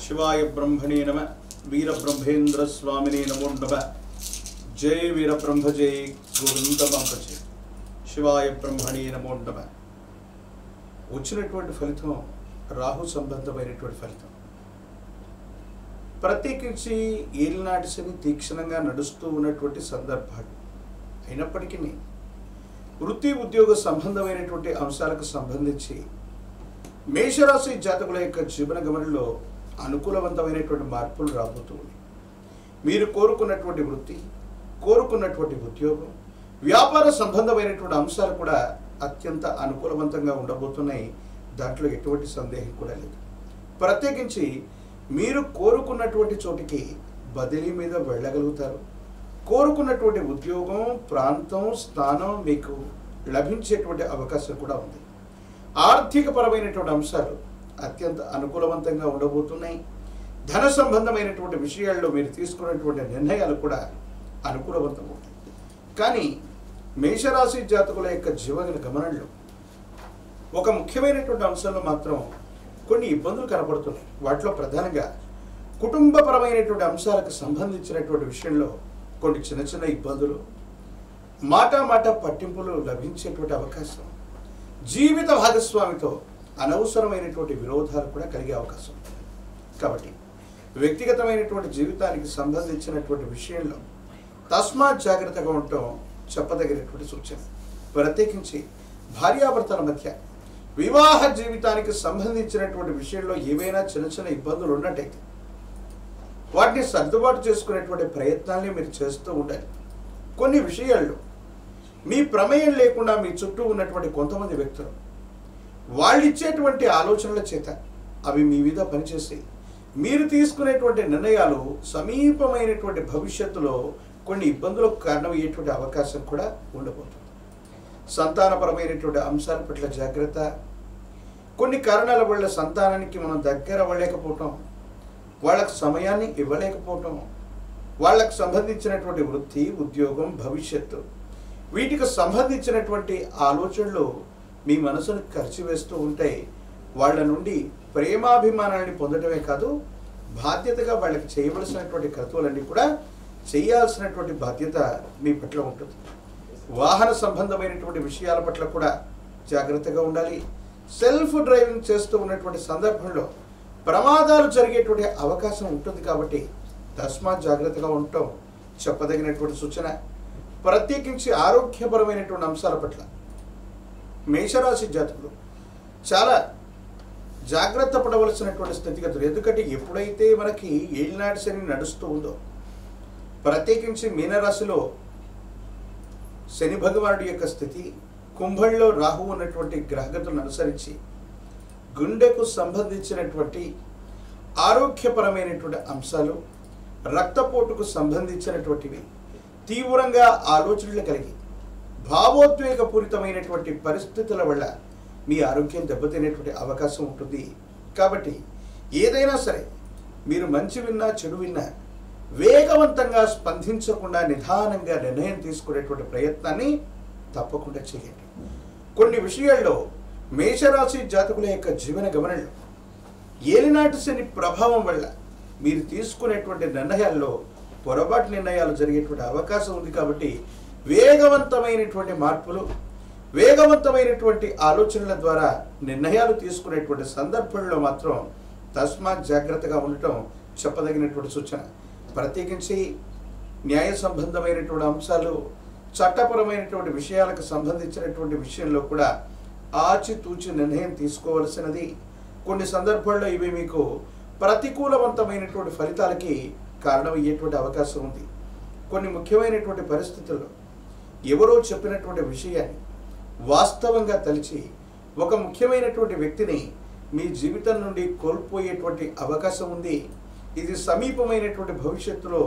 शिवाय ब्रह्मणे नमः वीर ब्रह्मेंद्र स्वामिने नमो नमः जय वीर ब्रह्म जय गोविंद पंकज शिवाय ब्रह्मणे नमो नमः వచ్చినటువంటి ఫలితం రాహు సంబంధమైనటువంటి ఫలితం ప్రత్యేకించి ఏలినాటి శని తీక్షణంగా నడుస్తూ ఉన్నటువంటి సందర్భాలు అయినప్పటికీ వృత్తి ఉద్యోగ సంబంధమైనటువంటి అంశాలకు సంబంధించి మేషరాశి జాతకుల యొక్క జీవన గమనంలో అనుకూలవంతమైనటువంటి మార్పులు రాబోతుంది. మీరు కోరుకున్నటువంటి వృత్తి, కోరుకున్నటువంటి ఉద్యోగం, వ్యాపార సంబంధమైనటువంటి అంశాలు కూడా అత్యంత అనుకూలవంతంగా ఉండబోతున్నాయి. దాంట్లో ఎటువంటి సందేహం కూడా లేదు. ప్రత్యేకించి మీరు కోరుకున్నటువంటి చోటికి బదిలీ మీద వెళ్ళగలుగుతారు. కోరుకున్నటువంటి ఉద్యోగం, ప్రాంతం, స్థానం మీకు లభించేటువంటి అవకాశం కూడా ఉంది. ఆర్థికపరమైనటువంటి అంశాలు అత్యంత అనుకూలవంతంగా ఉండబోతున్నాయి. ధన సంబంధమైనటువంటి విషయాల్లో మీరు తీసుకున్నటువంటి నిర్ణయాలు కూడా అనుకూలవంతమవుతాయి. కానీ మేషరాశి జాతకుల యొక్క జీవన గమనంలో ఒక ముఖ్యమైనటువంటి అంశంలో మాత్రం కొన్ని ఇబ్బందులు కనపడుతున్నాయి. వాటిలో ప్రధానంగా కుటుంబపరమైనటువంటి అంశాలకు సంబంధించినటువంటి విషయంలో కొన్ని చిన్న చిన్న ఇబ్బందులు, మాట పట్టింపులు లభించేటువంటి అవకాశం, జీవిత భాగస్వామితో అనవసరమైనటువంటి విరోధాలు కూడా కలిగే అవకాశం ఉంది. కాబట్టి వ్యక్తిగతమైనటువంటి జీవితానికి సంబంధించినటువంటి విషయంలో తస్మాత్ జాగ్రత్తగా ఉండటం చెప్పదగినటువంటి సూచన. ప్రత్యేకించి భార్యాభర్తల మధ్య వివాహ జీవితానికి సంబంధించినటువంటి విషయంలో ఏవైనా చిన్న చిన్న ఇబ్బందులు ఉన్నట్టయితే వాటిని సర్దుబాటు చేసుకునేటువంటి ప్రయత్నాల్ని మీరు చేస్తూ ఉండాలి. కొన్ని విషయాల్లో మీ ప్రమేయం లేకుండా మీ చుట్టూ ఉన్నటువంటి కొంతమంది వ్యక్తులు వాళ్ళు ఇచ్చేటువంటి ఆలోచనల చేత అవి మీ మీద పనిచేసి మీరు తీసుకునేటువంటి నిర్ణయాలు సమీపమైనటువంటి భవిష్యత్తులో కొన్ని ఇబ్బందులకు కారణమయ్యేటువంటి అవకాశం కూడా ఉండబోతుంది. సంతానపరమైనటువంటి అంశాల పట్ల జాగ్రత్త. కొన్ని కారణాల వల్ల సంతానానికి మనం దగ్గర అవ్వలేకపోవటం, వాళ్ళకు సమయాన్ని ఇవ్వలేకపోవటం, వాళ్ళకు సంబంధించినటువంటి వృత్తి, ఉద్యోగం, భవిష్యత్తు వీటికి సంబంధించినటువంటి ఆలోచనలు మీ మనసును ఖర్చువేస్తూ ఉంటాయి. వాళ్ళ నుండి ప్రేమాభిమానాన్ని పొందడమే కాదు, బాధ్యతగా వాళ్ళకి చేయవలసినటువంటి కర్తవ్యాలన్నీ కూడా చేయాల్సినటువంటి బాధ్యత మీ పట్ల ఉంటుంది. వాహన సంబంధమైనటువంటి విషయాల పట్ల కూడా జాగ్రత్తగా ఉండాలి. సెల్ఫ్ డ్రైవింగ్ చేస్తూ ఉన్నటువంటి సందర్భంలో ప్రమాదాలు జరిగేటువంటి అవకాశం ఉంటుంది. కాబట్టి తస్మాత్ జాగ్రత్తగా ఉండటం చెప్పదగినటువంటి సూచన. ప్రత్యేకించి ఆరోగ్యపరమైనటువంటి అంశాల పట్ల మేషరాశి జాతకులు చాలా జాగ్రత్త పడవలసినటువంటి స్థితిగతులు. ఎందుకంటే ఎప్పుడైతే మనకి ఏలినాటి శని నడుస్తూ ఉందో, ప్రత్యేకించి మీనరాశిలో శని భగవానుడి యొక్క స్థితి, కుంభంలో రాహు ఉన్నటువంటి గ్రహగతులను అనుసరించి గుండెకు సంబంధించినటువంటి ఆరోగ్యపరమైనటువంటి అంశాలు, రక్తపోటుకు సంబంధించినటువంటివి, తీవ్రంగా ఆలోచనలు కలిగి భావోద్వేగపూరితమైనటువంటి పరిస్థితుల వల్ల మీ ఆరోగ్యం దెబ్బతినేటువంటి అవకాశం ఉంటుంది. కాబట్టి ఏదైనా సరే మీరు మంచి విన్నా చెడు విన్నా వేగవంతంగా స్పందించకుండా నిదానంగా నిర్ణయం తీసుకునేటువంటి ప్రయత్నాన్ని తప్పకుండా చేయండి. కొన్ని విషయాల్లో మేషరాశి జాతకుల యొక్క జీవన గమనంలో ఏలినాటి శని ప్రభావం వల్ల మీరు తీసుకునేటువంటి నిర్ణయాల్లో పొరపాటు నిర్ణయాలు జరిగేటువంటి అవకాశం ఉంది. కాబట్టి వేగవంతమైనటువంటి మార్పులు, వేగవంతమైనటువంటి ఆలోచనల ద్వారా నిర్ణయాలు తీసుకునేటువంటి సందర్భంలో మాత్రం తస్మాత్ జాగ్రత్తగా ఉండటం చెప్పదగినటువంటి సూచన. ప్రత్యేకించి న్యాయ సంబంధమైనటువంటి అంశాలు, చట్టపరమైనటువంటి విషయాలకు సంబంధించినటువంటి విషయంలో కూడా ఆచితూచి నిర్ణయం తీసుకోవలసినది. కొన్ని సందర్భాల్లో ఇవి మీకు ప్రతికూలవంతమైనటువంటి ఫలితాలకి కారణమయ్యేటువంటి అవకాశం ఉంది. కొన్ని ముఖ్యమైనటువంటి పరిస్థితుల్లో ఎవరో చెప్పినటువంటి విషయాన్ని వాస్తవంగా తలిచి ఒక ముఖ్యమైనటువంటి వ్యక్తిని మీ జీవితం నుండి కోల్పోయేటువంటి అవకాశం ఉంది. ఇది సమీపమైనటువంటి భవిష్యత్తులో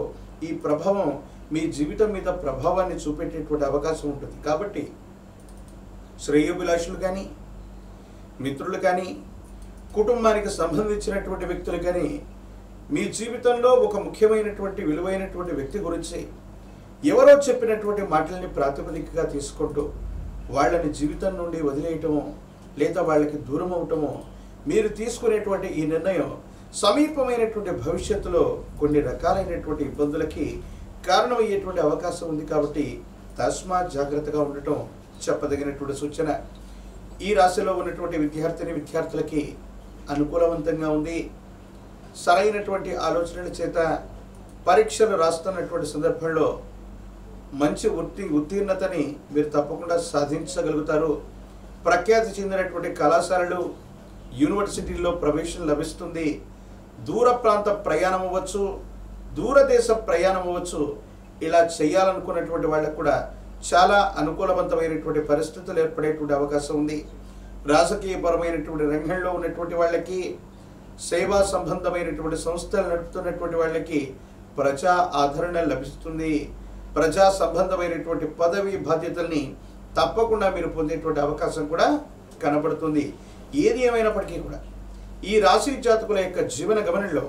ఈ ప్రభావం మీ జీవితం మీద ప్రభావాన్ని చూపెట్టేటువంటి అవకాశం ఉంటుంది. కాబట్టి శ్రేయోభిలాషులు కానీ, మిత్రులు కానీ, కుటుంబానికి సంబంధించినటువంటి వ్యక్తులు కానీ మీ జీవితంలో ఒక ముఖ్యమైనటువంటి విలువైనటువంటి వ్యక్తి గురించి ఎవరో చెప్పినటువంటి మాటల్ని ప్రాతిపదికగా తీసుకుంటూ వాళ్ళని జీవితం నుండి వదిలేయటమో లేదా వాళ్ళకి దూరం అవటమో మీరు తీసుకునేటువంటి ఈ నిర్ణయం సమీపమైనటువంటి భవిష్యత్తులో కొన్ని రకాలైనటువంటి ఇబ్బందులకి కారణమయ్యేటువంటి అవకాశం ఉంది. కాబట్టి తస్మాత్ జాగ్రత్తగా ఉండటం చెప్పదగినటువంటి సూచన. ఈ రాశిలో ఉన్నటువంటి విద్యార్థులకి అనుకూలవంతంగా ఉంది. సరైనటువంటి ఆలోచనల చేత పరీక్షలు రాస్తున్నటువంటి సందర్భంలో మంచి ఉత్తీర్ణతని మీరు తప్పకుండా సాధించగలుగుతారు. ప్రఖ్యాతి చెందినటువంటి కళాశాలలు, యూనివర్సిటీల్లో ప్రవేశం లభిస్తుంది. దూర ప్రాంత ప్రయాణం అవ్వచ్చు, దూరదేశ ప్రయాణం అవ్వచ్చు. ఇలా చేయాలనుకున్నటువంటి వాళ్ళకు కూడా చాలా అనుకూలవంతమైనటువంటి పరిస్థితులు ఏర్పడేటువంటి అవకాశం ఉంది. రాజకీయపరమైనటువంటి రంగంలో ఉన్నటువంటి వాళ్ళకి, సేవా సంబంధమైనటువంటి సంస్థలు నడుపుతున్నటువంటి వాళ్ళకి ప్రజా ఆదరణ లభిస్తుంది. ప్రజా సంబంధమైనటువంటి పదవి బాధ్యతల్ని తప్పకుండా మీరు పొందేటువంటి అవకాశం కూడా కనబడుతుంది. ఏది ఏమైనప్పటికీ కూడా ఈ రాశి జాతకుల యొక్క జీవన గమనంలో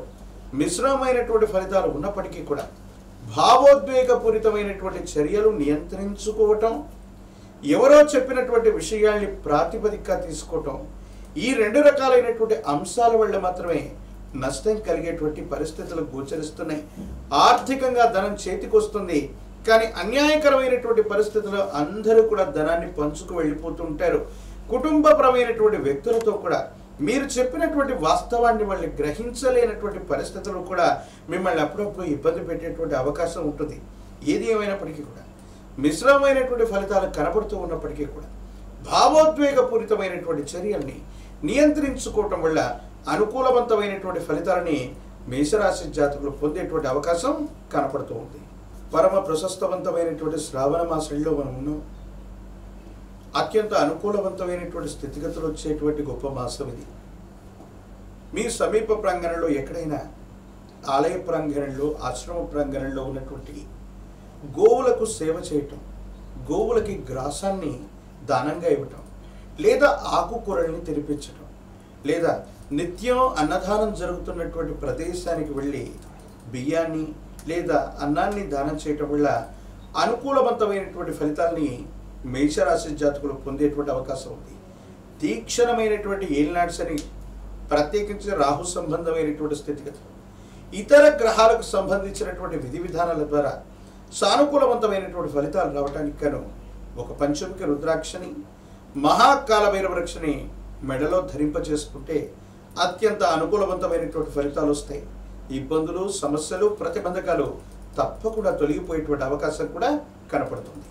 మిశ్రమమైనటువంటి ఫలితాలు ఉన్నప్పటికీ కూడా భావోద్వేగపూరితమైనటువంటి చర్యలు నియంత్రించుకోవటం, ఎవరో చెప్పినటువంటి విషయాల్ని ప్రాతిపదికగా తీసుకోవటం, ఈ రెండు రకాలైనటువంటి అంశాల వల్ల మాత్రమే నష్టం కలిగేటువంటి పరిస్థితులు గోచరిస్తున్నాయి. ఆర్థికంగా ధనం చేతికి వస్తుంది, కానీ అన్యాయకరమైనటువంటి పరిస్థితుల్లో అందరూ కూడా ధనాన్ని పంచుకు వెళ్ళిపోతుంటారు. కుటుంబపరమైనటువంటి వ్యక్తులతో కూడా మీరు చెప్పినటువంటి వాస్తవాన్ని వాళ్ళు గ్రహించలేనటువంటి పరిస్థితులు కూడా మిమ్మల్ని అప్పుడప్పుడు ఇబ్బంది పెట్టేటువంటి అవకాశం ఉంటుంది. ఏది ఏమైనప్పటికీ కూడా మిశ్రమమైనటువంటి ఫలితాలు కనబడుతూ ఉన్నప్పటికీ కూడా భావోద్వేగపూరితమైనటువంటి చర్యల్ని నియంత్రించుకోవటం వల్ల అనుకూలవంతమైనటువంటి ఫలితాలని మేషరాశి జాతకులు పొందేటువంటి అవకాశం కనపడుతూ ఉంది. పరమ ప్రశస్తవంతమైనటువంటి శ్రావణ మాసంలో మనం ఉన్నాం. అత్యంత అనుకూలవంతమైనటువంటి స్థితిగతులు వచ్చేటువంటి గొప్ప మాసం ఇది. మీ సమీప ప్రాంగణంలో ఎక్కడైనా ఆలయ ప్రాంగణంలో, ఆశ్రమ ప్రాంగణంలో ఉన్నటువంటి గోవులకు సేవ చేయటం, గోవులకి గ్రాసాన్ని దానంగా ఇవ్వటం, లేదా ఆకుకూరల్ని తినిపించటం, లేదా నిత్యం అన్నదానం జరుగుతున్నటువంటి ప్రదేశానికి వెళ్ళి బియ్యాన్ని లేదా అన్నాన్ని దానం చేయటం వల్ల అనుకూలవంతమైనటువంటి ఫలితాల్ని మేషరాశి జాతకులు పొందేటువంటి అవకాశం ఉంది. తీక్షణమైనటువంటి ఏలినాడ్స్ అని, ప్రత్యేకించి రాహు సంబంధమైనటువంటి స్థితిగతులు, ఇతర గ్రహాలకు సంబంధించినటువంటి విధి విధానాల ద్వారా సానుకూలవంతమైనటువంటి ఫలితాలు రావడానికి గాను ఒక పంచముఖి రుద్రాక్షని, మహాకాల భైరవరక్షని మెడలో ధరింపచేసుకుంటే అత్యంత అనుకూలవంతమైనటువంటి ఫలితాలు వస్తాయి. ఇబ్బందులు, సమస్యలు, ప్రతిబంధకాలు తప్పకుండా తొలగిపోయేటువంటి అవకాశం కూడా కనపడుతుంది.